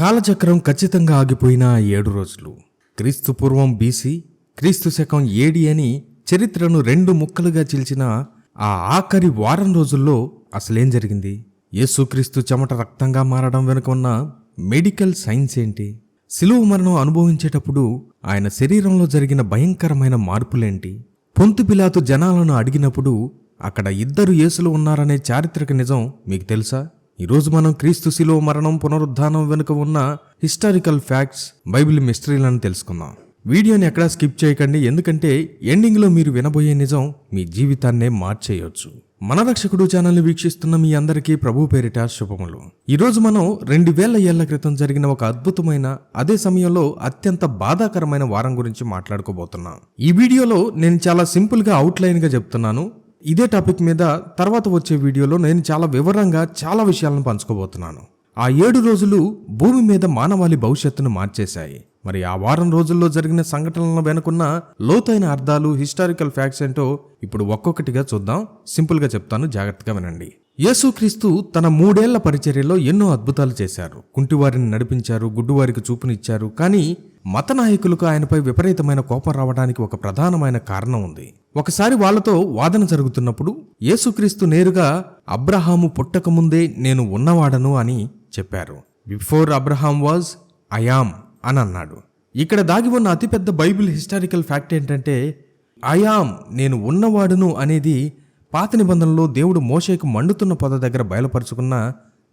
కాలచక్రం ఖచ్చితంగా ఆగిపోయిన 7 రోజులు, క్రీస్తు పూర్వం బీసీ, క్రీస్తు శకం ఏడి అని చరిత్రను 2 ముక్కలుగా చీల్చిన ఆ ఆఖరి వారం రోజుల్లో అసలేం జరిగింది? యేసుక్రీస్తు చెమట రక్తంగా మారడం వెనుక ఉన్న మెడికల్ సైన్స్ ఏంటి? శిలువ మరణం అనుభవించేటప్పుడు ఆయన శరీరంలో జరిగిన భయంకరమైన మార్పులేంటి? పొంతు పిలాతు జనాలను అడిగినప్పుడు అక్కడ 2 యేసులు ఉన్నారనే చారిత్రక నిజం మీకు తెలుసా? ఈరోజు మనం క్రీస్తు శిలువ మరణం పునరుద్ధానం వెనుక ఉన్న హిస్టారికల్ ఫ్యాక్ట్స్, బైబిల్ మిస్టరీలను తెలుసుకుందాం. వీడియోని ఎక్కడా స్కిప్ చేయకండి, ఎందుకంటే ఎండింగ్లో మీరు వినబోయే నిజం మీ జీవితాన్నే మార్చేయొచ్చు. మన రక్షకుడు ఛానల్ని వీక్షిస్తున్న మీ అందరికీ ప్రభు పేరిట శుభములు. ఈరోజు మనం 2000 ఏళ్ల క్రితం జరిగిన ఒక అద్భుతమైన, అదే సమయంలో అత్యంత బాధాకరమైన వారం గురించి మాట్లాడుకోబోతున్నాం. ఈ వీడియోలో నేను చాలా సింపుల్గా అవుట్లైన్గా చెప్తున్నాను. ఇదే టాపిక్ మీద తర్వాత వచ్చే వీడియోలో నేను చాలా వివరంగా చాలా విషయాలను పంచుకోబోతున్నాను. ఆ 7 రోజులు భూమి మీద మానవాళి భవిష్యత్తును మార్చేశాయి. మరి ఆ వారం రోజుల్లో జరిగిన సంఘటనల వెనుకున్న లోతైన అర్థాలు, హిస్టారికల్ ఫ్యాక్ట్స్ ఏంటో ఇప్పుడు ఒక్కొక్కటిగా చూద్దాం. సింపుల్గా చెప్తాను, జాగ్రత్తగా వినండి. యేసుక్రీస్తు తన 3 ఏళ్ల పరిచర్యలో ఎన్నో అద్భుతాలు చేశారు. కుంటివారిని నడిపించారు, గుడ్డివారికి చూపునిచ్చారు. కానీ మత నాయకులకు ఆయనపై విపరీతమైన కోపం రావడానికి ఒక ప్రధానమైన కారణం ఉంది. ఒకసారి వాళ్లతో వాదన జరుగుతున్నప్పుడు యేసుక్రీస్తు నేరుగా అబ్రహాము పుట్టకముందే నేను ఉన్నవాడను అని చెప్పారు. Before Abraham was I am అని అన్నాడు. ఇక్కడ దాగి ఉన్న అతిపెద్ద బైబిల్ హిస్టారికల్ ఫ్యాక్ట్ ఏంటంటే, ఐ యామ్, నేను ఉన్నవాడును అనేది పాత నిబంధనలో దేవుడు మోషేకు మండుతున్న పొద దగ్గర బయలుపరుచుకున్న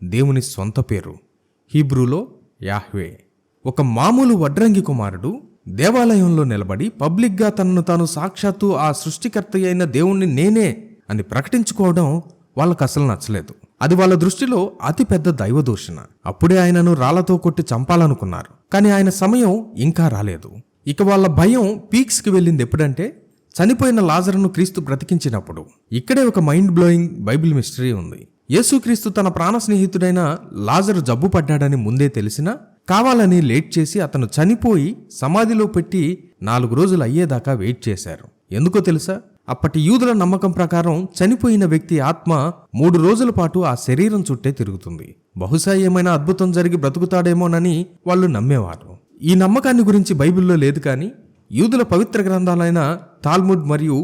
దేవుని సొంత పేరు. హీబ్రూలో యాహ్వే. ఒక మామూలు వడ్రంగి కుమారుడు దేవాలయంలో నిలబడి పబ్లిక్గా తనను తాను సాక్షాత్తు ఆ సృష్టికర్త అయిన దేవుణ్ణి నేనే అని ప్రకటించుకోవడం వాళ్ళకు అసలు నచ్చలేదు. అది వాళ్ళ దృష్టిలో అతిపెద్ద దైవదూషణ. అప్పుడే ఆయనను రాళ్లతో కొట్టి చంపాలనుకున్నారు. కానీ ఆయన సమయం ఇంకా రాలేదు. ఇక వాళ్ళ భయం పీక్స్కి వెళ్ళింది ఎప్పుడంటే, చనిపోయిన లాజరును క్రీస్తు బ్రతికించినప్పుడు. ఇక్కడే ఒక మైండ్ బ్లోయింగ్ బైబిల్ మిస్టరీ ఉంది. యేసుక్రీస్తు తన ప్రాణ స్నేహితుడైన లాజరు జబ్బు పడ్డాడని ముందే తెలిసినా కావాలని లేట్ చేసి అతను చనిపోయి సమాధిలో పెట్టి 4 రోజులు అయ్యేదాకా వెయిట్ చేశారు. ఎందుకో తెలుసా? అప్పటి యూదుల నమ్మకం ప్రకారం చనిపోయిన వ్యక్తి ఆత్మ 3 రోజుల పాటు ఆ శరీరం చుట్టే తిరుగుతుంది. బహుశా ఏమైనా అద్భుతం జరిగి బ్రతుకుతాడేమోనని వాళ్ళు నమ్మేవారు. ఈ నమ్మకాన్ని గురించి బైబిల్లో లేదు, కానీ యూదుల పవిత్ర గ్రంథాలైన తాల్ముడ్ మరియు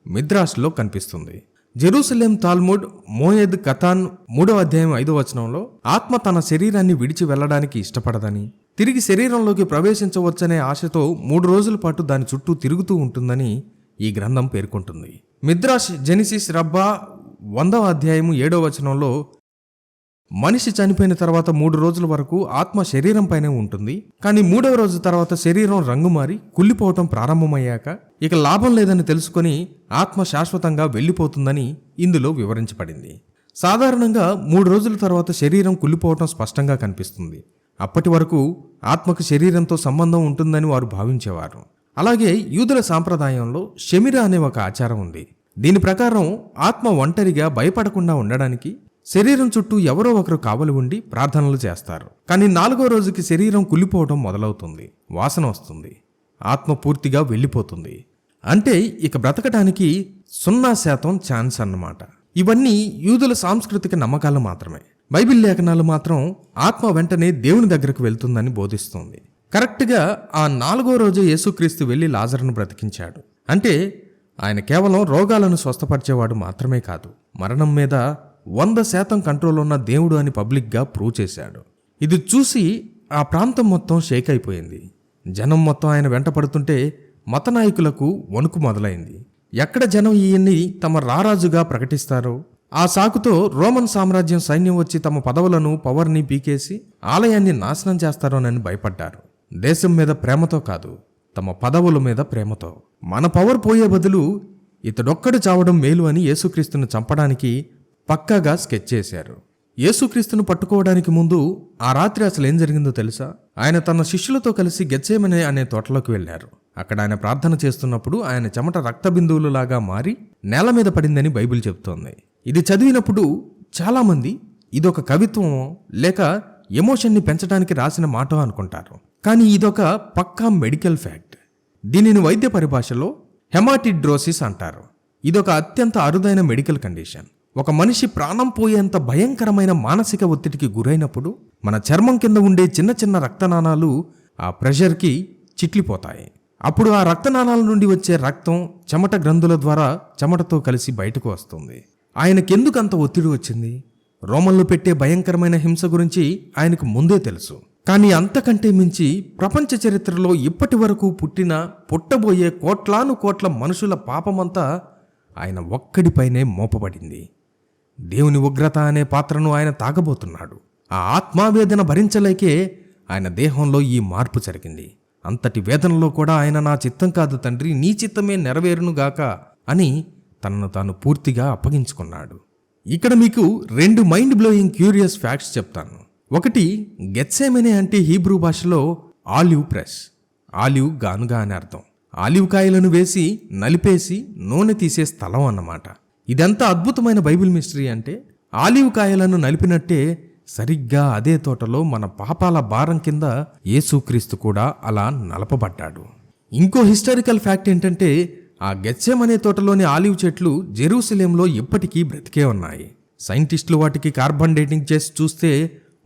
మిద్రాష్లో కనిపిస్తుంది. జెరూసలేం తాల్ముడ్ మోయద్ కథాన్ 3వ అధ్యాయం 5వ వచనంలో ఆత్మ తన శరీరాన్ని విడిచి వెళ్లడానికి ఇష్టపడదని, తిరిగి శరీరంలోకి ప్రవేశించవచ్చనే ఆశతో 3 రోజుల పాటు దాని చుట్టూ తిరుగుతూ ఉంటుందని ఈ గ్రంథం పేర్కొంటుంది. మిద్రాష్ జెనిసిస్ రబ్బా 100వ అధ్యాయం 7వ వచనంలో మనిషి చనిపోయిన తర్వాత 3 రోజుల వరకు ఆత్మ శరీరం పైనే ఉంటుంది. కానీ 3వ రోజు తర్వాత శరీరం రంగు మారి కుళ్ళిపోవటం ప్రారంభమయ్యాక ఇక లాభం లేదని తెలుసుకొని ఆత్మ శాశ్వతంగా వెళ్ళిపోతుందని ఇందులో వివరించబడింది. సాధారణంగా 3 రోజుల తర్వాత శరీరం కుళ్ళిపోవటం స్పష్టంగా కనిపిస్తుంది. అప్పటి వరకు ఆత్మకు శరీరంతో సంబంధం ఉంటుందని వారు భావించేవారు. అలాగే యూదుల సాంప్రదాయంలో షెమిరా అనే ఒక ఆచారం ఉంది. దీని ప్రకారం ఆత్మ ఒంటరిగా భయపడకుండా ఉండడానికి శరీరం చుట్టూ ఎవరో ఒకరు కావలి ఉండి ప్రార్థనలు చేస్తారు. కానీ 4వ రోజుకి శరీరం కుళ్ళిపోవడం మొదలవుతుంది, వాసన వస్తుంది, ఆత్మ పూర్తిగా వెళ్ళిపోతుంది. అంటే ఇక బ్రతకడానికి 0% ఛాన్స్ అన్నమాట. ఇవన్నీ యూదుల సాంస్కృతిక నమ్మకాలు మాత్రమే. బైబిల్ లేఖనాలు మాత్రం ఆత్మ వెంటనే దేవుని దగ్గరకు వెళ్తుందని బోధిస్తుంది. కరెక్ట్గా ఆ 4వ రోజు యేసుక్రీస్తు వెళ్లి లాజరును బ్రతికించాడు. అంటే ఆయన కేవలం రోగాలను స్వస్థపరిచేవాడు మాత్రమే కాదు, మరణం మీద 100% కంట్రోల్ ఉన్న దేవుడు అని పబ్లిక్గా ప్రూవ్ చేశాడు. ఇది చూసి ఆ ప్రాంతం మొత్తం షేక్ అయిపోయింది. జనం మొత్తం ఆయన వెంట పడుతుంటే మత నాయకులకు వణుకు మొదలైంది. ఎక్కడ జనం ఈయన్ని తమ రారాజుగా ప్రకటిస్తారో ఆ సాకుతో రోమన్ సామ్రాజ్యం సైన్యం వచ్చి తమ పదవులను, పవర్ని పీకేసి ఆలయాన్ని నాశనం చేస్తారోనని భయపడ్డారు. దేశం మీద ప్రేమతో కాదు, తమ పదవుల మీద ప్రేమతో. మన పవర్ పోయే బదులు ఇతడొక్కడు చావడం మేలు అని యేసుక్రీస్తును చంపడానికి పక్కాగా స్కెచ్ చేశారు. యేసుక్రీస్తును పట్టుకోవడానికి ముందు ఆ రాత్రి అసలు ఏం జరిగిందో తెలుసా? ఆయన తన శిష్యులతో కలిసి గెత్సేమనే అనే తోటలోకి వెళ్లారు. అక్కడ ఆయన ప్రార్థన చేస్తున్నప్పుడు ఆయన చెమట రక్త బిందువులు లాగా మారి నేల మీద పడిందని బైబిల్ చెబుతోంది. ఇది చదివినప్పుడు చాలామంది ఇదొక కవిత్వమో లేక ఎమోషన్ని పెంచడానికి రాసిన మాట అనుకుంటారు. కానీ ఇదొక పక్కా మెడికల్ ఫ్యాక్ట్. దీనిని వైద్య పరిభాషలో హెమాటిడ్రోసిస్ అంటారు. ఇదొక అత్యంత అరుదైన మెడికల్ కండిషన్. ఒక మనిషి ప్రాణం పోయేంత భయంకరమైన మానసిక ఒత్తిడికి గురైనప్పుడు మన చర్మం కింద ఉండే చిన్న చిన్న రక్తనాళాలు ఆ ప్రెషర్కి చిట్లిపోతాయి. అప్పుడు ఆ రక్తనాళాల నుండి వచ్చే రక్తం చెమట గ్రంథుల ద్వారా చెమటతో కలిసి బయటకు వస్తుంది. ఆయనకెందుకు అంత ఒత్తిడి వచ్చింది? రోమన్లు పెట్టే భయంకరమైన హింస గురించి ఆయనకు ముందే తెలుసు. కానీ అంతకంటే మించి ప్రపంచ చరిత్రలో ఇప్పటి వరకు పుట్టబోయే కోట్లాను కోట్ల మనుషుల పాపమంతా ఆయన ఒక్కడిపైనే మోపబడింది. దేవుని ఉగ్రత అనే పాత్రను ఆయన తాగబోతున్నాడు. ఆ ఆత్మావేదన భరించలేకే ఆయన దేహంలో ఈ మార్పు జరిగింది. అంతటి వేదనలో కూడా ఆయన నా చిత్తం కాదు తండ్రి, నీ చిత్తమే నెరవేరునుగాక అని తనను తాను పూర్తిగా అప్పగించుకున్నాడు. ఇక్కడ మీకు 2 మైండ్ బ్లోయింగ్ క్యూరియస్ ఫ్యాక్ట్స్ చెప్తాను. ఒకటి, గెత్సేమనే అంటే హీబ్రూ భాషలో ఆలివ్ ప్రెస్, ఆలివ్ గానుగా అని అర్థం. ఆలివ్ కాయలను వేసి నలిపేసి నూనె తీసే స్థలం అన్నమాట. ఇదంతా అద్భుతమైన బైబిల్ మిస్టరీ అంటే ఆలివ్ కాయలను నలిపినట్టే సరిగ్గా అదే తోటలో మన పాపాల భారం కింద యేసుక్రీస్తు కూడా అలా నలపబడ్డాడు. ఇంకో హిస్టారికల్ ఫ్యాక్ట్ ఏంటంటే ఆ గెత్సేమనే తోటలోని ఆలివ్ చెట్లు జెరూసలేంలో ఇప్పటికీ బ్రతికే ఉన్నాయి. సైంటిస్టులు వాటికి కార్బన్ డేటింగ్ చేసి చూస్తే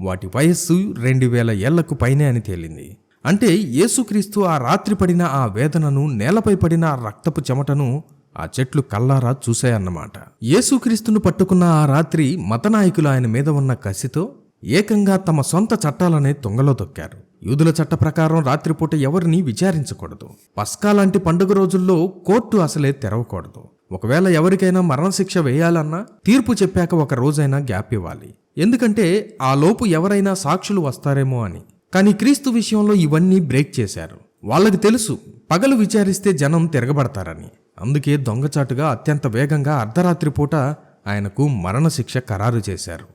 వాటి వయస్సు 2000 ఏళ్లకు పైనే అని తేలింది. అంటే యేసుక్రీస్తు ఆ రాత్రి పడిన ఆ వేదనను, నేలపై పడిన ఆ రక్తపు చెమటను ఆ చెట్లు కల్లారా చూశాయన్నమాట. యేసుక్రీస్తును పట్టుకున్న ఆ రాత్రి మతనాయకులు ఆయన మీద ఉన్న కసితో ఏకంగా తమ సొంత చట్టాలనే తుంగలో తొక్కారు. యూదుల చట్ట ప్రకారం రాత్రిపూట ఎవరిని విచారించకూడదు. పస్కా లాంటి పండుగ రోజుల్లో కోర్టు అసలే తెరవకూడదు. ఒకవేళ ఎవరికైనా మరణశిక్ష వేయాలన్నా తీర్పు చెప్పాక ఒక రోజైనా గ్యాప్ ఇవ్వాలి. ఎందుకంటే ఆ లోపు ఎవరైనా సాక్షులు వస్తారేమో అని. కానీ క్రీస్తు విషయంలో ఇవన్నీ బ్రేక్ చేశారు. వాళ్ళకి తెలుసు పగలు విచారిస్తే జనం తిరగబడతారని. అందుకే దొంగచాటుగా అత్యంత వేగంగా అర్ధరాత్రి పూట ఆయనకు మరణశిక్ష ఖరారు చేశారు.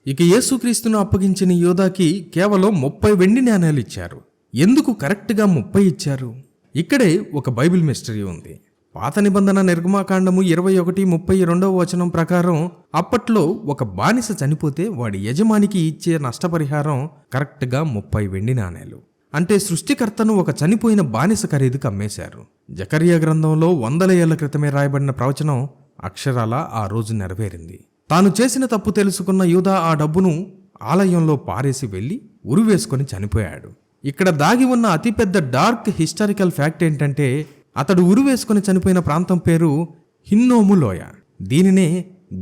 ఇక యేసుక్రీస్తును అప్పగించిన యూదాకి కేవలం 30 వెండి నాణేలు ఇచ్చారు. ఎందుకు కరెక్ట్గా 30 ఇచ్చారు? ఇక్కడే ఒక బైబిల్ మిస్టరీ ఉంది. పాత నిబంధన నిర్గమాకాండము 21:32 వచనం ప్రకారం అప్పట్లో ఒక బానిస చనిపోతే వాడి యజమానికి ఇచ్చే నష్టపరిహారం కరెక్ట్గా 30 వెండి నాణేలు. అంటే సృష్టికర్తను ఒక చనిపోయిన బానిస ఖరీదుకు అమ్మేశారు. జకరియా గ్రంథంలో 100 ఏళ్ల క్రితమే రాయబడిన ప్రవచనం అక్షరాల ఆ రోజు నెరవేరింది. తాను చేసిన తప్పు తెలుసుకున్న యూదా ఆ డబ్బును ఆలయంలో పారేసి వెళ్లి ఉరివేసుకొని చనిపోయాడు. ఇక్కడ దాగి ఉన్న అతిపెద్ద డార్క్ హిస్టారికల్ ఫ్యాక్ట్ ఏంటంటే అతడు ఉరివేసుకొని చనిపోయిన ప్రాంతం పేరు హిన్నోము లోయ. దీనినే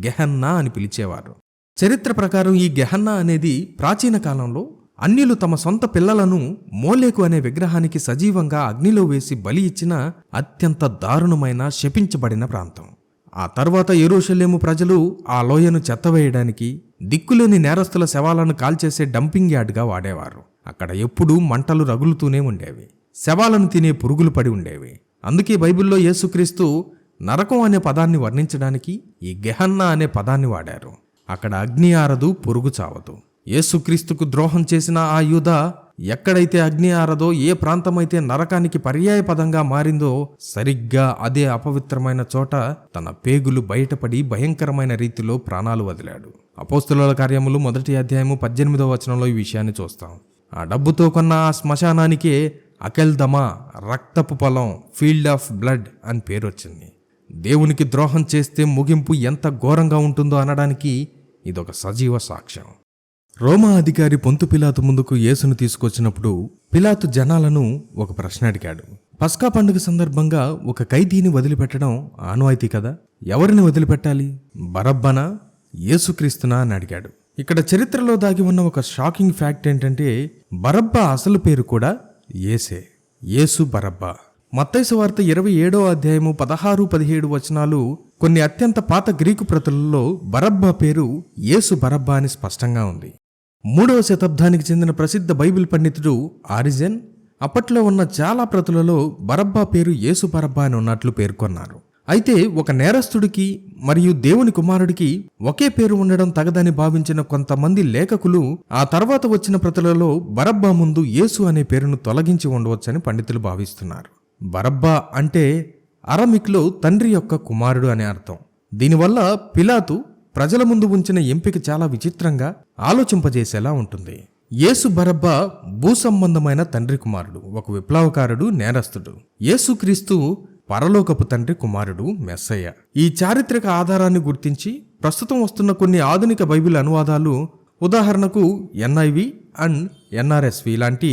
గెహన్నా అని పిలిచేవారు. చరిత్ర ప్రకారం ఈ గెహన్నా అనేది ప్రాచీన కాలంలో అన్యులు తమ సొంత పిల్లలను మోలేకు అనే విగ్రహానికి సజీవంగా అగ్నిలో వేసి బలి ఇచ్చిన అత్యంత దారుణమైన శపించబడిన ప్రాంతం. ఆ తర్వాత యెరూషలేము ప్రజలు ఆ లోయను చెత్తవేయడానికి, దిక్కులేని నేరస్తుల శవాలను కాల్చేసే డంపింగ్ యార్డ్గా వాడేవారు. అక్కడ ఎప్పుడూ మంటలు రగులుతూనే ఉండేవి. శవాలను తినే పురుగులు పడి ఉండేవి. అందుకే బైబిల్లో యేసుక్రీస్తు నరకం అనే పదాన్ని వర్ణించడానికి ఈ గెహన్నా అనే పదాన్ని వాడారు. అక్కడ అగ్ని ఆరదు, పురుగు చావదు. యేసుక్రీస్తుకు ద్రోహం చేసిన ఆ యూదా ఎక్కడైతే అగ్ని ఆరదో, ఏ ప్రాంతమైతే నరకానికి పర్యాయ పదంగా మారిందో సరిగ్గా అదే అపవిత్రమైన చోట తన పేగులు బయటపడి భయంకరమైన రీతిలో ప్రాణాలు వదిలాడు. అపోస్తలుల కార్యములు 1వ అధ్యాయము 18వ వచనంలో ఈ విషయాన్ని చూస్తాం. ఆ డబ్బుతో కొన్న ఆ శ్మశానానికే అకెల్దమా, రక్తపు పొలం, ఫీల్డ్ ఆఫ్ బ్లడ్ అని పేరు వచ్చింది. దేవునికి ద్రోహం చేస్తే ముగింపు ఎంత ఘోరంగా ఉంటుందో అనడానికి ఇదొక సజీవ సాక్ష్యం. రోమా అధికారి పొంతు పిలాతు ముందుకు యేసును తీసుకొచ్చినప్పుడు పిలాతు జనాలను ఒక ప్రశ్న అడిగాడు. పస్కా పండుగ సందర్భంగా ఒక ఖైదీని వదిలిపెట్టడం ఆనవాయితీ కదా, ఎవరిని వదిలిపెట్టాలి? బరబ్బనా, యేసుక్రీస్తునా అని అడిగాడు. ఇక్కడ చరిత్రలో దాగి ఉన్న ఒక షాకింగ్ ఫ్యాక్ట్ ఏంటంటే బరబ్బా అసలు పేరు కూడా యేసే. యేసు బరబ్బా. మత్తయి సువార్త 27వ అధ్యాయము 16-17 వచనాలు కొన్ని అత్యంత పాత గ్రీకు ప్రతులలో బరబ్బా పేరు యేసు బరబ్బా అని స్పష్టంగా ఉంది. 3వ శతాబ్దానికి చెందిన ప్రసిద్ధ బైబిల్ పండితుడు ఆరిజెన్ అప్పట్లో ఉన్న చాలా ప్రతులలో బరబ్బా పేరు యేసు బరబ్బా అని ఉన్నట్లు పేర్కొన్నారు. అయితే ఒక నేరస్తుడికి మరియు దేవుని కుమారుడికి ఒకే పేరు ఉండడం తగదని భావించిన కొంతమంది లేఖకులు ఆ తర్వాత వచ్చిన ప్రతులలో బరబ్బా ముందు యేసు అనే పేరును తొలగించి ఉండవచ్చని పండితులు భావిస్తున్నారు. బరబ్బా అంటే అరమిక్లో తండ్రి యొక్క కుమారుడు అనే అర్థం. దీనివల్ల పిలాతు ప్రజల ముందు ఉంచిన ఎంపిక చాలా విచిత్రంగా, ఆలోచింపజేసేలా ఉంటుంది. యేసు బరబ్బా భూసంబంధమైన తండ్రి కుమారుడు, ఒక విప్లవకారుడు, నేరస్తుడు. యేసుక్రీస్తు పరలోకపు తండ్రి కుమారుడు, మెస్సయ్య. ఈ చారిత్రక ఆధారాన్ని గుర్తించి ప్రస్తుతం వస్తున్న కొన్ని ఆధునిక బైబిల్ అనువాదాలు ఉదాహరణకు ఎన్ఐవి అండ్ ఎన్ఆర్ఎస్వి లాంటి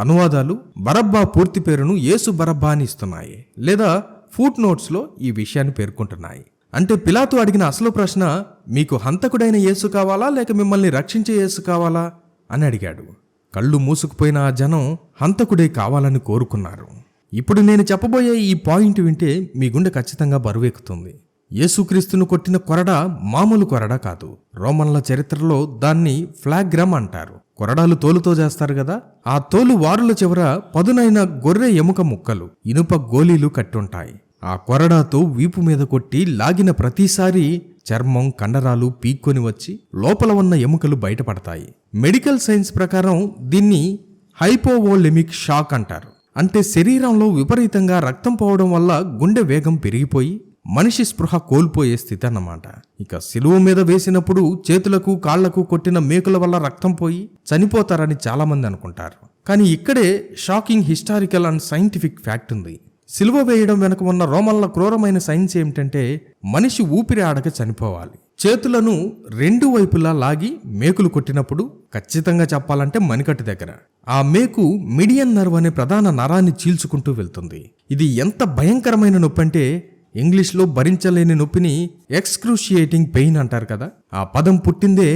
అనువాదాలు బరబ్బా పూర్తి పేరును యేసు బరబ్బా అని ఇస్తున్నాయి, లేదా ఫుట్ నోట్స్లో ఈ విషయాన్ని పేర్కొంటున్నాయి. అంటే పిలాతు అడిగిన అసలు ప్రశ్న, మీకు హంతకుడైన యేసు కావాలా లేక మిమ్మల్ని రక్షించే యేసు కావాలా అని అడిగాడు. కళ్ళు మూసుకుపోయిన ఆ జనం హంతకుడే కావాలని కోరుకున్నారు. ఇప్పుడు నేను చెప్పబోయే ఈ పాయింట్ వింటే మీ గుండె ఖచ్చితంగా బరువెక్కుతుంది. యేసుక్రీస్తును కొట్టిన కొరడా మామూలు కొరడా కాదు. రోమన్ల చరిత్రలో దాన్ని ఫ్లాగ్రమ్ అంటారు. కొరడాలు తోలుతో చేస్తారు కదా, ఆ తోలు వారుల చివర పదునైన గొర్రె ఎముక ముక్కలు, ఇనుప గోళీలు కట్టుంటాయి. ఆ కొరడాతో వీపు మీద కొట్టి లాగిన ప్రతిసారి చర్మం కండరాలు పీక్కొని వచ్చి లోపల ఉన్న ఎముకలు బయటపడతాయి. మెడికల్ సైన్స్ ప్రకారం దీన్ని హైపోవోలెమిక్ షాక్ అంటారు. అంటే శరీరంలో విపరీతంగా రక్తం పోవడం వల్ల గుండె వేగం పెరిగిపోయి మనిషి స్పృహ కోల్పోయే స్థితి అన్నమాట. ఇక శిలువ మీద వేసినప్పుడు చేతులకు కాళ్లకు కొట్టిన మేకుల వల్ల రక్తం పోయి చనిపోతారని చాలామంది అనుకుంటారు. కానీ ఇక్కడే shocking historical and scientific fact ఉంది. సిలువ వేయడం వెనక ఉన్న రోమన్ల క్రూరమైన సైన్స్ ఏమిటంటే, మనిషి ఊపిరి ఆడక చనిపోవాలి. చేతులను రెండు వైపులా లాగి మేకులు కొట్టినప్పుడు, ఖచ్చితంగా చెప్పాలంటే మణికట్టు దగ్గర, ఆ మేకు మిడియన్ నర్వ్ అనే ప్రధాన నరాన్ని చీల్చుకుంటూ వెళ్తుంది. ఇది ఎంత భయంకరమైన నొప్పి అంటే, ఇంగ్లీష్లో భరించలేని నొప్పిని ఎక్స్క్రూషియేటింగ్ పెయిన్ అంటారు కదా. ఆ పదం పుట్టిందే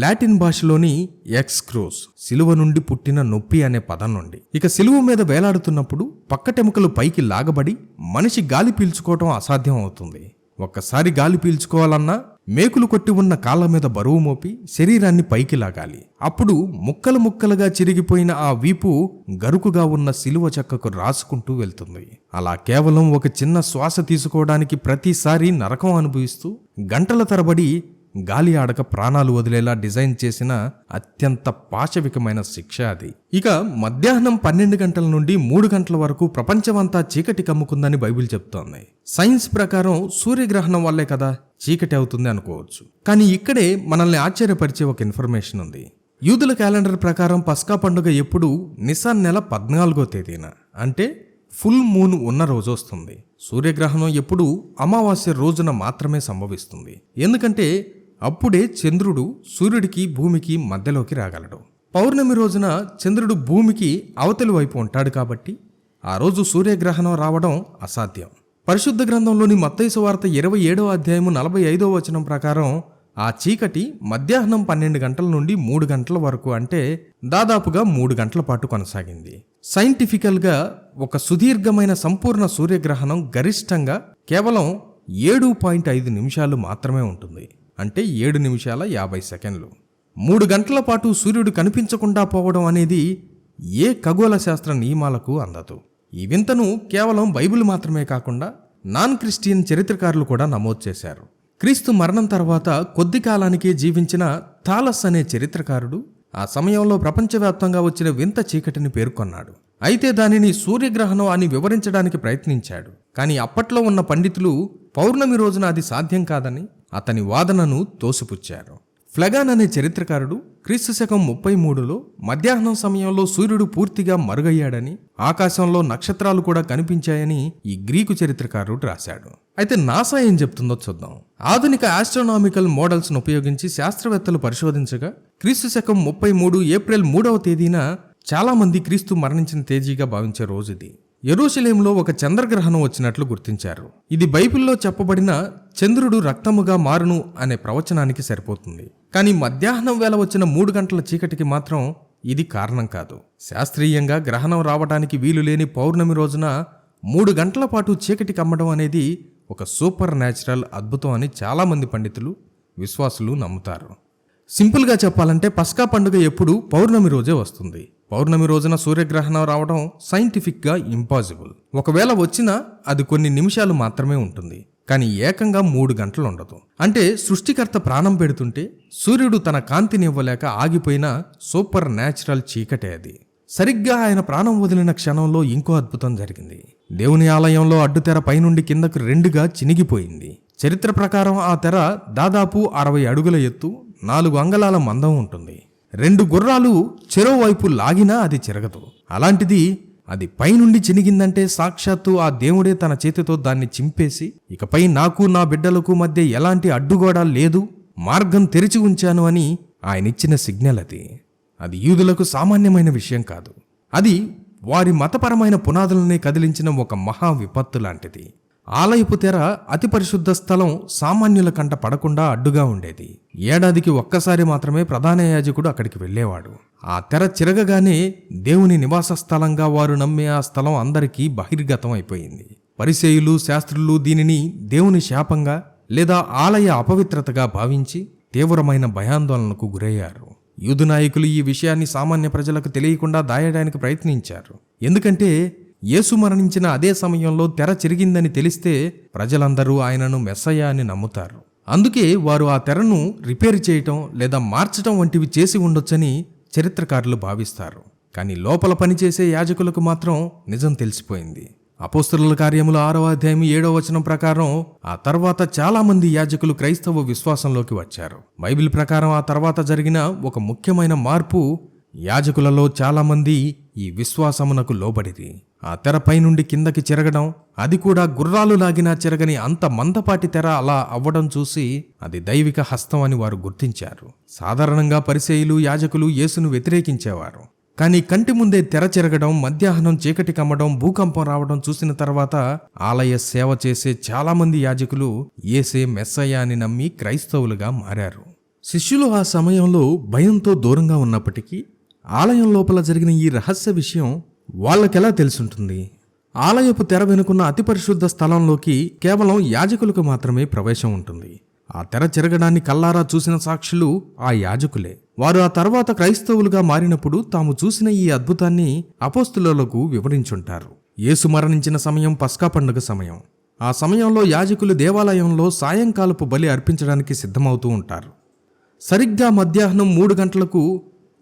లాటిన్ భాషలోని ఎక్స్క్రోస్, సిలువ నుండి పుట్టిన నొప్పి అనే పదం నుండి. ఇక సిలువ మీద వేలాడుతున్నప్పుడు పక్కటెముకలు పైకి లాగబడి మనిషి గాలి పీల్చుకోవటం అసాధ్యం అవుతుంది. ఒక్కసారి గాలి పీల్చుకోవాలన్నా మేకులు కొట్టి ఉన్న కాళ్ళ మీద బరువు మోపి శరీరాన్ని పైకి లాగాలి. అప్పుడు ముక్కలు ముక్కలుగా చిరిగిపోయిన ఆ వీపు గరుకుగా ఉన్న సిలువ చెక్కకు రాసుకుంటూ వెళ్తుంది. అలా కేవలం ఒక చిన్న శ్వాస తీసుకోవడానికి ప్రతిసారి నరకం అనుభవిస్తూ గంటల తరబడి గాలి ఆడక ప్రాణాలు వదిలేలా డిజైన్ చేసిన అత్యంత పాశవికమైన శిక్ష అది. ఇక మధ్యాహ్నం 12 గంటల నుండి 3 గంటల వరకు ప్రపంచమంతా చీకటి కమ్ముకుందని బైబిల్ చెప్తోంది. సైన్స్ ప్రకారం సూర్యగ్రహణం వల్లే కదా చీకటి అవుతుంది అనుకోవచ్చు. కానీ ఇక్కడే మనల్ని ఆశ్చర్యపరిచే ఒక ఇన్ఫర్మేషన్ ఉంది. యూదుల క్యాలెండర్ ప్రకారం పస్కా పండుగ ఎప్పుడు నిసాన్ నెల 14వ తేదీన, అంటే ఫుల్ మూన్ ఉన్న రోజు వస్తుంది. సూర్యగ్రహణం ఎప్పుడు అమావాస్య రోజున మాత్రమే సంభవిస్తుంది. ఎందుకంటే అప్పుడే చంద్రుడు సూర్యుడికి భూమికి మధ్యలోకి రాగలడు. పౌర్ణమి రోజున చంద్రుడు భూమికి అవతలి వైపు ఉంటాడు కాబట్టి ఆ రోజు సూర్యగ్రహణం రావడం అసాధ్యం. పరిశుద్ధ గ్రంథంలోని మత్తయి సువార్త 27వ అధ్యాయము 45వ వచనం ప్రకారం ఆ చీకటి మధ్యాహ్నం 12 గంటల నుండి 3 గంటల వరకు, అంటే దాదాపుగా 3 గంటల పాటు కొనసాగింది. సైంటిఫికల్గా ఒక సుదీర్ఘమైన సంపూర్ణ సూర్యగ్రహణం గరిష్టంగా కేవలం 7.5 నిమిషాలు మాత్రమే ఉంటుంది. అంటే 7 నిమిషాల 50 సెకండ్లు. 3 గంటల పాటు సూర్యుడు కనిపించకుండా పోవడం అనేది ఏ ఖగోళ శాస్త్ర నియమాలకు అందదు. ఈ వింతను కేవలం బైబిల్ మాత్రమే కాకుండా నాన్ క్రిస్టియన్ చరిత్రకారులు కూడా నమోదు చేశారు. క్రీస్తు మరణం తర్వాత కొద్ది కాలానికే జీవించిన థాలస్ అనే చరిత్రకారుడు ఆ సమయంలో ప్రపంచవ్యాప్తంగా వచ్చిన వింత చీకటిని పేర్కొన్నాడు. అయితే దానిని సూర్యగ్రహణం అని వివరించడానికి ప్రయత్నించాడు. కానీ అప్పట్లో ఉన్న పండితులు పౌర్ణమి రోజున అది సాధ్యం కాదని అతని వాదనను తోసిపుచ్చారు. ఫ్లెగాన్ అనే చరిత్రకారుడు క్రీస్తు శకం 33లో మధ్యాహ్నం సమయంలో సూర్యుడు పూర్తిగా మరుగయ్యాడని, ఆకాశంలో నక్షత్రాలు కూడా కనిపించాయని ఈ గ్రీకు చరిత్రకారుడు రాశాడు. అయితే నాసా ఏం చెప్తుందో చూద్దాం. ఆధునిక ఆస్ట్రోనామికల్ మోడల్స్ను ఉపయోగించి శాస్త్రవేత్తలు పరిశోధించగా క్రీస్తు శకం 33 ఏప్రిల్ 3వ తేదీన చాలా మంది క్రీస్తు మరణించిన తేదీగా భావించే రోజు ఇది. యెరూషలేంలో ఒక చంద్రగ్రహణం వచ్చినట్లు గుర్తించారు. ఇది బైబిల్లో చెప్పబడిన చంద్రుడు రక్తముగా మారును అనే ప్రవచనానికి సరిపోతుంది. కానీ మధ్యాహ్నం వేళ వచ్చిన 3 గంటల చీకటికి మాత్రం ఇది కారణం కాదు. శాస్త్రీయంగా గ్రహణం రావడానికి వీలు లేని పౌర్ణమి రోజున 3 గంటల పాటు చీకటి కమ్మడం అనేది ఒక సూపర్ న్యాచురల్ అద్భుతం అని చాలామంది పండితులు, విశ్వాసులు నమ్ముతారు. సింపుల్గా చెప్పాలంటే పస్కా పండుగ ఎప్పుడు పౌర్ణమి రోజే వస్తుంది. పౌర్ణమి రోజున సూర్యగ్రహణం రావడం సైంటిఫిక్గా ఇంపాసిబుల్. ఒకవేళ వచ్చినా అది కొన్ని నిమిషాలు మాత్రమే ఉంటుంది. కానీ ఏకంగా 3 గంటలు ఉండదు. అంటే సృష్టికర్త ప్రాణం పెడుతుంటే సూర్యుడు తన కాంతిని ఇవ్వలేక ఆగిపోయిన సూపర్ న్యాచురల్ చీకటే అది. సరిగ్గా ఆయన ప్రాణం వదిలిన క్షణంలో ఇంకో అద్భుతం జరిగింది. దేవుని ఆలయంలో అడ్డుతెర పైనుండి కిందకు 2గా చినిగిపోయింది. చరిత్ర ప్రకారం ఆ తెర దాదాపు 60 అడుగుల ఎత్తు, 4 అంగళాల మందం ఉంటుంది. 2 గుర్రాలు చెరోవైపు లాగినా అది చెరగదు. అలాంటిది అది పైనుండి చినిగిందంటే సాక్షాత్తు ఆ దేవుడే తన చేతితో దాన్ని చింపేసి, ఇకపై నాకు నా బిడ్డలకు మధ్య ఎలాంటి అడ్డుగోడ లేదు, మార్గం తెరిచి ఉంచాను అని ఆయనిచ్చిన సిగ్నల్ అది యూదులకు సామాన్యమైన విషయం కాదు. అది వారి మతపరమైన పునాదులనే కదిలించిన ఒక మహా విపత్తు లాంటిది. ఆలయపు తెర అతి పరిశుద్ధ స్థలం సామాన్యుల కంట పడకుండా అడ్డుగా ఉండేది. ఏడాదికి ఒక్కసారి మాత్రమే ప్రధాన యాజకుడు అక్కడికి వెళ్ళేవాడు. ఆ తెర చిరగగానే దేవుని నివాస స్థలంగా వారు నమ్మే ఆ స్థలం అందరికీ బహిర్గతం అయిపోయింది. పరిసయ్యులు, శాస్త్రులు దీనిని దేవుని శాపంగా లేదా ఆలయ అపవిత్రతగా భావించి తీవ్రమైన భయాందోళనకు గురయ్యారు. యూదు నాయకులు ఈ విషయాన్ని సామాన్య ప్రజలకు తెలియకుండా దాయడానికి ప్రయత్నించారు. ఎందుకంటే యేసు మరణించిన అదే సమయంలో తెర చిరిగిందని తెలిస్తే ప్రజలందరూ ఆయనను మెస్సయ్య అని నమ్ముతారు. అందుకే వారు ఆ తెరను రిపేర్ చేయటం లేదా మార్చటం వంటివి చేసి ఉండొచ్చని చరిత్రకారులు భావిస్తారు. కానీ లోపల పనిచేసే యాజకులకు మాత్రం నిజం తెలిసిపోయింది. అపోస్తలుల కార్యములు 6వ అధ్యాయం 7వ వచనం ప్రకారం ఆ తర్వాత చాలా మంది యాజకులు క్రైస్తవ విశ్వాసంలోకి వచ్చారు. బైబిల్ ప్రకారం ఆ తర్వాత జరిగిన ఒక ముఖ్యమైన మార్పు, యాజకులలో చాలా మంది ఈ విశ్వాసమునకు లోబడిరి. ఆ తెరపై నుండి కిందకి చెరగడం, అది కూడా గుర్రాలు లాగినా చెరగని అంత మందపాటి తెర అలా అవ్వడం చూసి అది దైవిక హస్తం అని వారు గుర్తించారు. సాధారణంగా పరిసయ్యులు, యాజకులు యేసును వ్యతిరేకించేవారు. కానీ కంటి ముందే తెర చెరగడం, మధ్యాహ్నం చీకటి కమ్మడం, భూకంపం రావడం చూసిన తర్వాత ఆలయ సేవ చేసే చాలా మంది యాజకులు యేసే మెస్సయ్య అని నమ్మి క్రైస్తవులుగా మారారు. శిష్యులు ఆ సమయంలో భయంతో దూరంగా ఉన్నప్పటికీ ఆలయం లోపల జరిగిన ఈ రహస్య విషయం వాళ్ళకెలా తెలుసుంటుంది? ఆలయపు తెర వెనుకున్న అతి పరిశుద్ధ స్థలంలోకి కేవలం యాజకులకు మాత్రమే ప్రవేశం ఉంటుంది. ఆ తెర చెరగడాన్ని కల్లారా చూసిన సాక్షులు ఆ యాజకులే. వారు ఆ తర్వాత క్రైస్తవులుగా మారినప్పుడు తాము చూసిన ఈ అద్భుతాన్ని అపోస్తలులకు వివరించుంటారు. యేసు మరణించిన సమయం పస్కా పండుగ సమయం. ఆ సమయంలో యాజకులు దేవాలయంలో సాయంకాలపు బలి అర్పించడానికి సిద్ధమవుతూ ఉంటారు. సరిగ్గా మధ్యాహ్నం 3 గంటలకు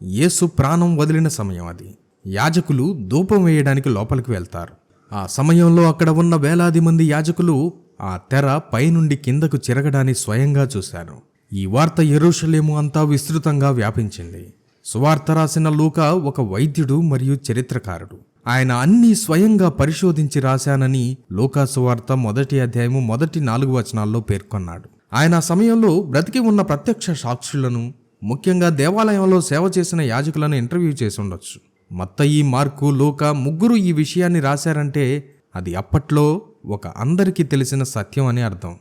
యేసు ప్రాణం వదిలిన సమయం అది. యాజకులు ధూపం వేయడానికి లోపలికి వెళ్తారు. ఆ సమయంలో అక్కడ ఉన్న వేలాది మంది యాజకులు ఆ తెర పైనుండి కిందకు చెరగడాన్ని స్వయంగా చూశారు. ఈ వార్త యెరూషలేము అంతా విస్తృతంగా వ్యాపించింది. సువార్త రాసిన లూకా ఒక వైద్యుడు మరియు చరిత్రకారుడు. ఆయన అన్నీ స్వయంగా పరిశోధించి రాశానని లూకా సువార్త 1వ అధ్యాయము 4 వచనాల్లో పేర్కొన్నాడు. ఆయన ఆ సమయంలో బ్రతికి ఉన్న ప్రత్యక్ష సాక్షులను, ముఖ్యంగా దేవాలయంలో సేవ చేసిన యాజకులను ఇంటర్వ్యూ చేసి ఉండొచ్చు. మత్తయి, మార్కు, లూకా ముగ్గురు ఈ విషయాన్ని రాశారంటే అది అప్పట్లో ఒక అందరికీ తెలిసిన సత్యం అని అర్థం.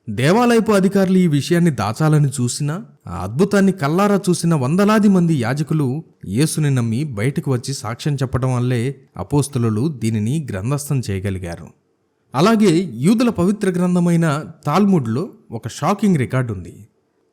దేవాలయపు అధికారులు ఈ విషయాన్ని దాచాలని చూసినా, ఆ అద్భుతాన్ని కల్లారా చూసిన వందలాది మంది యాజకులు యేసుని నమ్మి బయటకు వచ్చి సాక్ష్యం చెప్పడం వల్లే అపోస్తలులు దీనిని గ్రంథస్థం చేయగలిగారు. అలాగే యూదుల పవిత్ర గ్రంథమైన తాల్ముడ్లో ఒక షాకింగ్ రికార్డు ఉంది.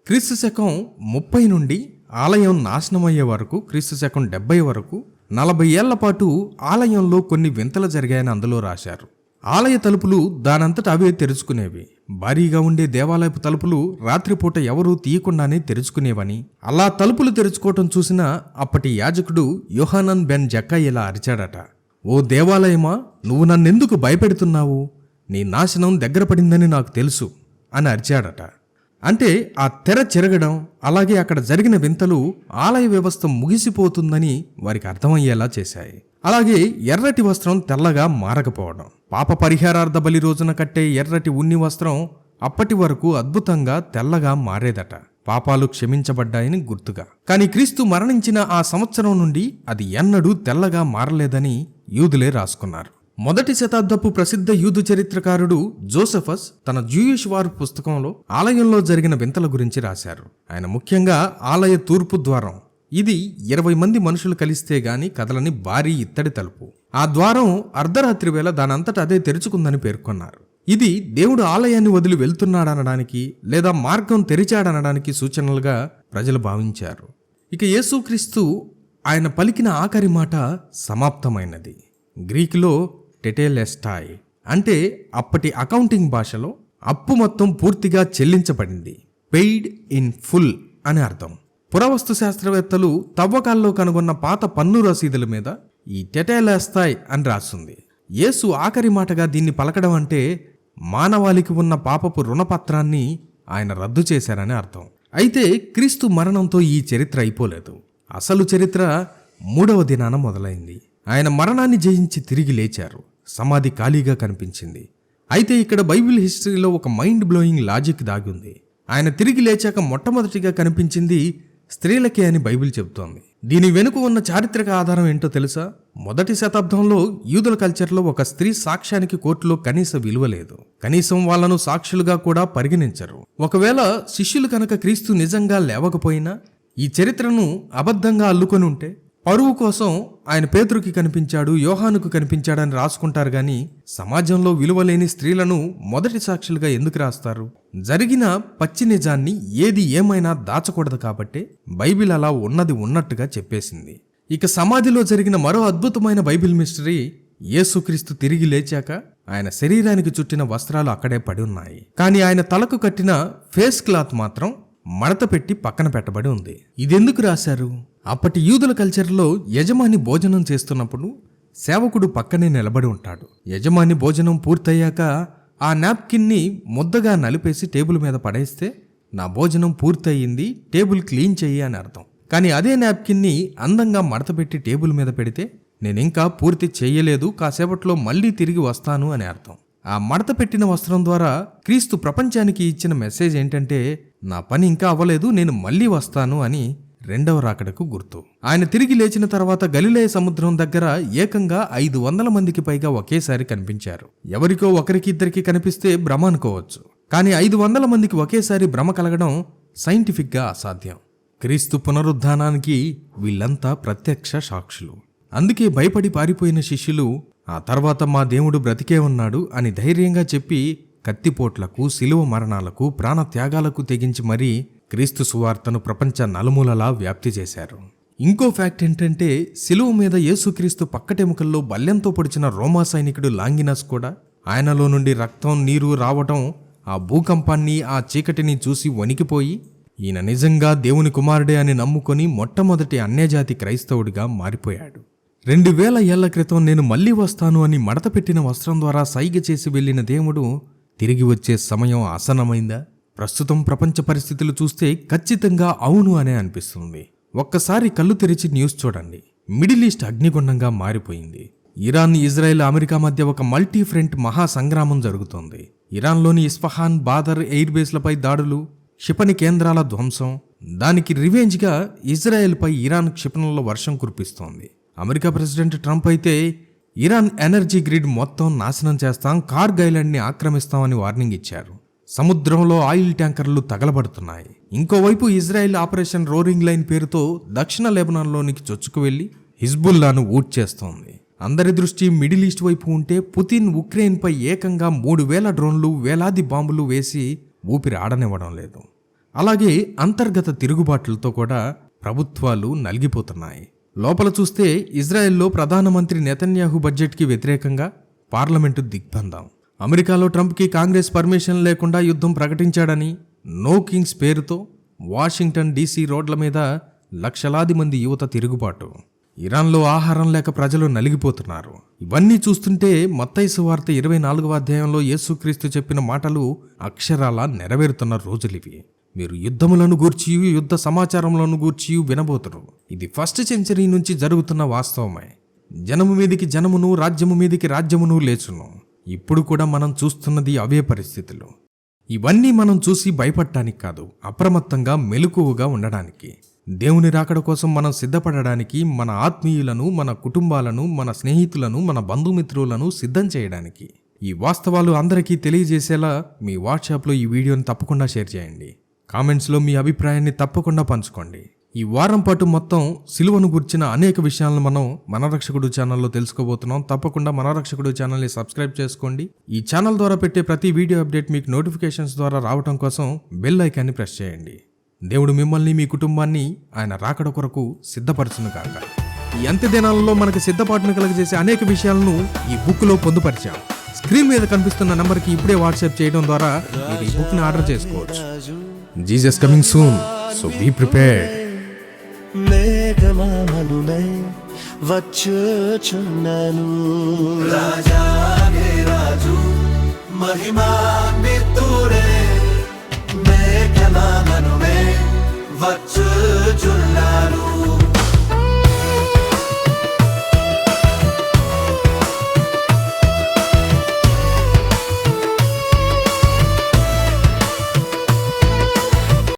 క్రీస్తు శకం 30 నుండి ఆలయం నాశనమయ్యే వరకు, క్రీస్తు శకం 70 వరకు 40 ఏళ్ల పాటు ఆలయంలో కొన్ని వింతలు జరిగాయని అందులో రాశారు. ఆలయ తలుపులు దానంతట అవే తెరుచుకునేవి. భారీగా ఉండే దేవాలయపు తలుపులు రాత్రిపూట ఎవరూ తీయకుండానే తెరుచుకునేవని, అలా తలుపులు తెరుచుకోవటం చూసిన అప్పటి యాజకుడు యోహానన్ బెన్ జక్కా ఇలా అరిచాడట, "ఓ దేవాలయమా, నువ్వు నన్నెందుకు భయపెడుతున్నావు? నీ నాశనం దగ్గర పడిందని నాకు తెలుసు" అని అరిచాడట. అంటే ఆ తెర చెరగడం, అలాగే అక్కడ జరిగిన వింతలు ఆలయ వ్యవస్థ ముగిసిపోతుందని వారికి అర్థమయ్యేలా చేశాయి. అలాగే ఎర్రటి వస్త్రం తెల్లగా మారకపోవడం, పాప పరిహారార్థ బలి రోజున కట్టే ఎర్రటి ఉన్ని వస్త్రం అప్పటి వరకు అద్భుతంగా తెల్లగా మారేదట, పాపాలు క్షమించబడ్డాయని గుర్తుగా. కానీ క్రీస్తు మరణించిన ఆ సంవత్సరం నుండి అది ఎన్నడూ తెల్లగా మారలేదని యూదులే రాసుకున్నారు. 1వ శతాబ్దపు ప్రసిద్ధ యూదు చరిత్రకారుడు జోసెఫస్ తన జూయిష్ వార్ పుస్తకంలో ఆలయంలో జరిగిన వింతల గురించి రాశారు. ఆయన ముఖ్యంగా ఆలయ తూర్పు ద్వారం, ఇది 20 మంది మనుషులు కలిస్తే గాని కదలని భారీ ఇత్తడి తలుపు. ఆ ద్వారం అర్ధరాత్రి వేళ దానంతట అదే తెరుచుకుందని పేర్కొన్నారు. ఇది దేవుడు ఆలయాన్ని వదిలి వెళ్తున్నాడనడానికి లేదా మార్గం తెరిచాడనడానికి సూచనలుగా ప్రజలు భావించారు. ఇక యేసుక్రీస్తు ఆయన పలికిన ఆఖరి మాట సమాప్తమైనది. గ్రీకులో టెటెలెస్టాయ్ అంటే అప్పటి అకౌంటింగ్ భాషలో అప్పు మొత్తం పూర్తిగా చెల్లించబడింది, పెయిడ్ ఇన్ ఫుల్ అని అర్థం. పురావస్తు శాస్త్రవేత్తలు తవ్వకాల్లో కనుగొన్న పాత పన్ను రసీదుల మీద ఈ టెటెలెస్టాయ్ అని రాస్తుంది. యేసు ఆఖరి మాటగా దీన్ని పలకడం అంటే మానవాళికి ఉన్న పాపపు రుణపత్రాన్ని ఆయన రద్దు చేశారని అర్థం. అయితే క్రీస్తు మరణంతో ఈ చరిత్ర అయిపోలేదు. అసలు చరిత్ర 3వ దినాన మొదలైంది. ఆయన మరణాన్ని జయించి తిరిగి లేచారు. సమాధి ఖాళీగా కనిపించింది. అయితే ఇక్కడ బైబిల్ హిస్టరీలో ఒక మైండ్ బ్లోయింగ్ లాజిక్ దాగి ఉంది. ఆయన తిరిగి లేచాక మొట్టమొదటిగా కనిపించింది స్త్రీలకే అని బైబిల్ చెబుతోంది. దీని వెనుక ఉన్న చారిత్రక ఆధారం ఏంటో తెలుసా? మొదటి శతాబ్దంలో యూదుల కల్చర్లో ఒక స్త్రీ సాక్ష్యానికి కోర్టులో కనీస విలువ లేదు. కనీసం వాళ్లను సాక్షులుగా కూడా పరిగణించరు. ఒకవేళ శిష్యులు కనుక క్రీస్తు నిజంగా లేవకపోయినా ఈ చరిత్రను అబద్ధంగా అల్లుకొని ఉంటే పరువు కోసం ఆయన పేతురుకి కనిపించాడు, యోహానుకు కనిపించాడని రాసుకుంటారు గాని సమాజంలో విలువలేని స్త్రీలను మొదటి సాక్షులుగా ఎందుకు రాస్తారు? జరిగిన పచ్చి నిజాన్ని ఏది ఏమైనా దాచకూడదు కాబట్టే బైబిల్ అలా ఉన్నది ఉన్నట్టుగా చెప్పేసింది. ఇక సమాధిలో జరిగిన మరో అద్భుతమైన బైబిల్ మిస్టరీ, యేసుక్రీస్తు తిరిగి లేచాక ఆయన శరీరానికి చుట్టిన వస్త్రాలు అక్కడే పడి ఉన్నాయి. కానీ ఆయన తలకు కట్టిన ఫేస్ క్లాత్ మాత్రం మడత పెట్టి పక్కన పెట్టబడి ఉంది. ఇదెందుకు రాశారు? అప్పటి యూదుల కల్చర్లో యజమాని భోజనం చేస్తున్నప్పుడు సేవకుడు పక్కనే నిలబడి ఉంటాడు. యజమాని భోజనం పూర్తయ్యాక ఆ నాప్కిన్ని ముద్దగా నలిపేసి టేబుల్ మీద పడేస్తే నా భోజనం పూర్తయింది, టేబుల్ క్లీన్ చెయ్యి అని అర్థం. కానీ అదే నాప్కిన్ని అందంగా మడతపెట్టి టేబుల్ మీద పెడితే నేనింకా పూర్తి చెయ్యలేదు, కాసేపట్లో మళ్ళీ తిరిగి వస్తాను అని అర్థం. ఆ మడత పెట్టిన వస్త్రం ద్వారా క్రీస్తు ప్రపంచానికి ఇచ్చిన మెసేజ్ ఏంటంటే, నా పని ఇంకా అవ్వలేదు, నేను మళ్ళీ వస్తాను అని రెండవ రాకడకు గుర్తు. ఆయన తిరిగి లేచిన తర్వాత గలిలయ సముద్రం దగ్గర ఏకంగా 500 మందికి పైగా ఒకేసారి కనిపించారు. ఎవరికో ఒకరికి ఇద్దరికి కనిపిస్తే భ్రమ అనుకోవచ్చు, కానీ 500 మందికి ఒకేసారి భ్రమ కలగడం సైంటిఫిక్గా అసాధ్యం. క్రీస్తు పునరుద్ధానానికి వీళ్ళంతా ప్రత్యక్ష సాక్షులు. అందుకే భయపడి పారిపోయిన శిష్యులు ఆ తర్వాత మా దేవుడు బ్రతికే ఉన్నాడు అని ధైర్యంగా చెప్పి కత్తిపోట్లకు, శిలువ మరణాలకు, ప్రాణత్యాగాలకు తెగించి మరీ క్రీస్తు సువార్తను ప్రపంచ నలుమూలలా వ్యాప్తి చేశారు. ఇంకో ఫ్యాక్ట్ ఏంటంటే, శిలువ మీద యేసుక్రీస్తు పక్కటెముకల్లో బల్లెంతో పొడిచిన రోమా సైనికుడు లాంగినస్ కూడా ఆయనలో నుండి రక్తం, నీరు రావటం ఆ భూకంపాన్ని, ఆ చీకటిని చూసి వణికిపోయి ఈయన నిజంగా దేవుని కుమారుడే అని నమ్ముకొని మొట్టమొదటి అన్యజాతి క్రైస్తవుడిగా మారిపోయాడు. 2000 ఏళ్ల క్రితం నేను మళ్ళీ వస్తాను అని మడతపెట్టిన వస్త్రం ద్వారా సైగ చేసి వెళ్లిన దేవుడు తిరిగి వచ్చే సమయం ఆసన్నమైందా? ప్రస్తుతం ప్రపంచ పరిస్థితులు చూస్తే ఖచ్చితంగా అవును అనే అనిపిస్తుంది. ఒక్కసారి కళ్ళు తెరిచి న్యూస్ చూడండి. మిడిల్ ఈస్ట్ అగ్నిగుండంగా మారిపోయింది. ఇరాన్, ఇజ్రాయెల్, అమెరికా మధ్య ఒక మల్టీ ఫ్రంట్ మహా సంగ్రామం జరుగుతోంది. ఇరాన్లోని ఇస్ఫహాన్, బాదర్ ఎయిర్ బేస్లపై దాడులు, క్షిపణి కేంద్రాల ధ్వంసం. దానికి రివెంజ్గా ఇజ్రాయెల్పై ఇరాన్ క్షిపణుల వర్షం కురిపిస్తోంది. అమెరికా ప్రెసిడెంట్ ట్రంప్ అయితే ఇరాన్ ఎనర్జీ గ్రిడ్ మొత్తం నాశనం చేస్తాం, కార్గ్ ఐలాండ్ని ఆక్రమిస్తామని వార్నింగ్ ఇచ్చారు. సముద్రంలో ఆయిల్ ట్యాంకర్లు తగలబడుతున్నాయి. ఇంకోవైపు ఇజ్రాయెల్ ఆపరేషన్ రోరింగ్ లైన్ పేరుతో దక్షిణ లెబనాన్లోనికి చొచ్చుకు వెళ్లి హిజ్బుల్లాను ఊడ్చేస్తోంది. అందరి దృష్టి మిడిల్ ఈస్ట్ వైపు ఉంటే పుతిన్ ఉక్రెయిన్పై ఏకంగా 3000 డ్రోన్లు, వేలాది బాంబులు వేసి ఊపిరి ఆడనివ్వడం లేదు. అలాగే అంతర్గత తిరుగుబాట్లతో కూడా ప్రభుత్వాలు నలిగిపోతున్నాయి. లోపల చూస్తే ఇజ్రాయెల్లో ప్రధానమంత్రి నెతన్యాహు బడ్జెట్కి వ్యతిరేకంగా పార్లమెంటు దిగ్బంధం. అమెరికాలో ట్రంప్కి కాంగ్రెస్ పర్మిషన్ లేకుండా యుద్ధం ప్రకటించాడని నో కింగ్స్ పేరుతో వాషింగ్టన్ డీసీ రోడ్ల మీద లక్షలాది మంది యువత తిరుగుబాటు. ఇరాన్లో ఆహారం లేక ప్రజలు నలిగిపోతున్నారు. ఇవన్నీ చూస్తుంటే మత్తయి సువార్త 24వ అధ్యాయంలో యేసుక్రీస్తు చెప్పిన మాటలు అక్షరాలా నెరవేరుతున్న రోజులివి. మీరు యుద్ధములను గూర్చియు, యుద్ధ సమాచారములను గూర్చియు వినబోతురు. ఇది ఫస్ట్ సెంచరీ నుంచి జరుగుతున్న వాస్తవమే. జనము మీదికి జనమును, రాజ్యము మీదికి రాజ్యమును లేచును. ఇప్పుడు కూడా మనం చూస్తున్నది అవే పరిస్థితులు. ఇవన్నీ మనం చూసి భయపడటానికి కాదు, అప్రమత్తంగా మెలకువగా ఉండడానికి, దేవుని రాకడ కోసం మనం సిద్ధపడడానికి, మన ఆత్మీయులను, మన కుటుంబాలను, మన స్నేహితులను, మన బంధుమిత్రులను సిద్ధం చేయడానికి. ఈ వాస్తవాలు అందరికీ తెలియజేసేలా మీ వాట్సాప్లో ఈ వీడియోని తప్పకుండా షేర్ చేయండి. కామెంట్స్లో మీ అభిప్రాయాన్ని తప్పకుండా పంచుకోండి. ఈ వారం పాటు మొత్తం సిలువను గుర్చిన అనేక విషయాలను మనం మనరక్షకుడు ఛానల్లో తెలుసుకోబోతున్నాం. తప్పకుండా మనరక్షకుడు ఛానల్ని సబ్స్క్రైబ్ చేసుకోండి. ఈ ఛానల్ ద్వారా పెట్టే ప్రతి వీడియో అప్డేట్ మీకు నోటిఫికేషన్స్ ద్వారా రావడం కోసం బెల్ ఐకాన్ని ప్రెస్ చేయండి. దేవుడు మిమ్మల్ని, మీ కుటుంబాన్ని ఆయన రాకడ కొరకు సిద్ధపరచును కాక. ఈ అంత్య దినాలలో మనకు సిద్ధపాటును కలుగజేసే అనేక విషయాలను ఈ బుక్లో పొందుపరిచాం. స్క్రీన్ మీద కనిపిస్తున్న నంబర్కి ఇప్పుడే వాట్సాప్ చేయడం ద్వారా మీరు ఈ బుక్ని ఆర్డర్ చేసుకోవచ్చు. Jesus coming soon, so be prepared. మేఘమామనునై వచ్చుచున్నాను, రాజాగే రాజు మహిమాన్వితుడే, మేఘమామనునై వచ్చు